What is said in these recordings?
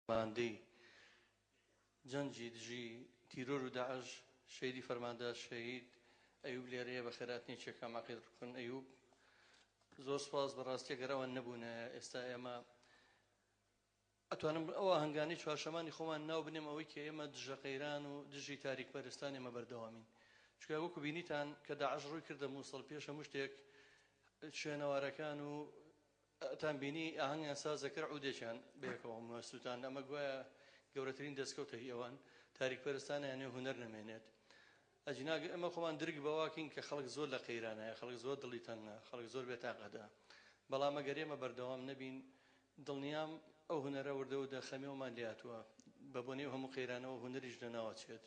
ماندەی جەنجی دژی تیرۆر و داعش شەیدی فەرماندا شەهید ئەیوب لێرەیە بە خێراتنێکێکە ماقید ڕکن ئەیوب زۆر سپاس بەڕاستی ئەگەرەوە نەبوونە ئێستا ئێمە ئەتوانم ئەوە هەنگانی چوارشەمانی خۆمان ناو بنێم ئەوەی کە ئێمە دژە قەیران و دژی تاریک پەرستان ئێمە بەردەوامین چکە وەکو بینیتان کە داعش ڕووی کردە مووسڵ پێش هەموو شتێک شوێنەوارەکان و ئەتان بینی ئاهەنگیان سازەکرد عودێکیان بەیەکەوە مەسووتان ئەمە گوایە گەورەترین دەستکەوتە هی ئەوان تاریک پەرستانیانێ هونەر نەمێنێت ئەجنا ئەمە خۆمان درگ بەواکین کە خەڵک زۆر لە قەیرانایە خەڵک زۆر دڵی تەنگە خەڵک زۆر بێتاقەدا بەڵام ئەگەر ئێمە بەردەوام نەبین دڵنیام ئەو هونەرە وردە و دەخەمێومان لێهاتووە بە بۆنەی هەموو قەیرانەوە هونەریش لەناوەچێت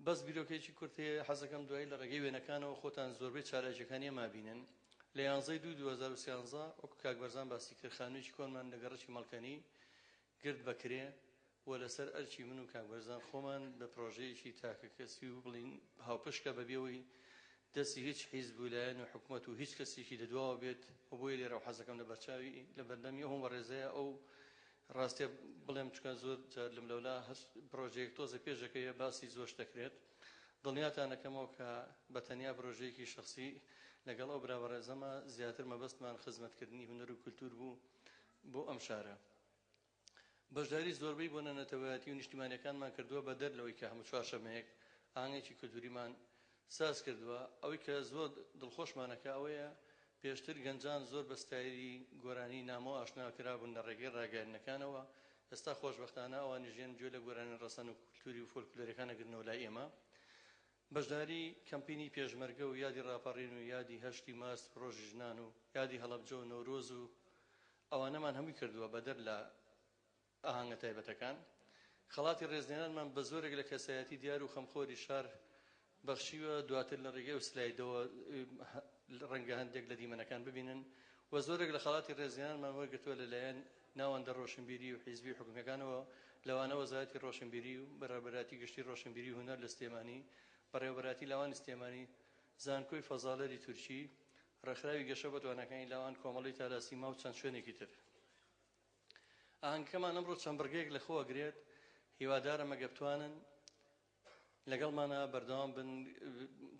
بەس بیرۆکێکی کورتەیە حەزەکەم دوایی لە ڕێگەی وێنەکانەوە خۆتان زۆربەی چالێکەکانی ئێمە بینن لە 11/2/2013 وەکو کاک بەرزان باسی کرد خانوویەکی کۆنمان لە گەڕەکی مەڵکەنی گرد بەکرێ و لەسەر ئەرچی من و کاک بەرزان خۆمان بە پرۆژەیەکی تاکە کەسی و بڵین هاوپشکە بەبێەوەی دەستی هیچ حیزب ویلایەن و حکوومەت و هیچ کەسێکی لەدواوە بێت و بۆیە لێرە و حەزەکەم لە بەرچاوی لە بەردەمی ئەوم بەڕێزەیە ئەو ڕاستێ بڵێم چکە زۆر جار لەم لەولا هەست پرۆژەیەک تۆزە پێشەکەیە باسی زۆرش دەکرێت دڵنیاتانەکەمەوە کە بە تەنیا پرۆژەیەکی شخصی لەگەڵ ئەو برا بەڕێزەمە زیاتر مەبەستمان خزمەتکردنی هونەر و کولتور بوو بۆ ئەم شارە بەشداری زۆربەی بۆ نەنەتەوەیەتی و نیشتیمانیەکانمان کردووە بە دەرلەوەی کە هەموو چوارشەمەیەک ئاهەنگێکی کولتوریمان ساز کردووە ئەوەی کە زۆر دڵخۆشمانەکە ئەوەیە پێشتر گەنجان زۆر بە ستایلی گۆرانی نامۆ ئاشناکرابوون لە ڕێگەی ڕاگەیاندنەکانەوە ئێستا خۆشبەختانە ئەوانی ژیان گوێ لە گۆرانی ڕەسەن و کولتوری و فۆلکلۆرەکانەگرنەوە لای ئێمە بەشداری کەمپینی پێشمەرگە و یادی ڕاپەڕین و یادی هەشتی ماست ڕۆژی ژنان و یادی هەڵەبجە و نەورۆز و ئەوانەمان هەمووی کردووە بەدەر لە ئاهەنگە تایبەتەکان خەڵاتی ڕێزلێنانمان بە زۆرێک لە کەسایەتی دیار و خەمخۆری شار بەخشیوە دواتر لە ڕێگەی و سلایدەوە ڕەنگە هەندێک لە دیمەنەکان ببینن و زۆرێک لە خەڵاتی ڕێزلێنانمان وەرگرتووە لەلایەن ناوەندە ڕۆشنبیری و حیزبی حکومەکانەوە لەوانە وەزارەتی ڕۆشنبیری و بەڕێوەبەراتی گشتی ڕۆشنبیری و هونەر لە سلێمانی بەڕێوەبەراتی لاوانی سلێمانی زانکۆی فەزالەری تورکی ڕێکخراوی گەشە بە توانەکانی لاوان کۆمەڵی تالاسیما و چەند شوێنێکی تر ئاهەنگەکەمان ئەمڕۆ چەند بڕگەیەک لەخۆ ئەگرێت هیوادارم ئەگە بتوانن لەگەڵمانە بەردەوام بن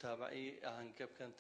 تابعی ئاهەنگەکە بکەن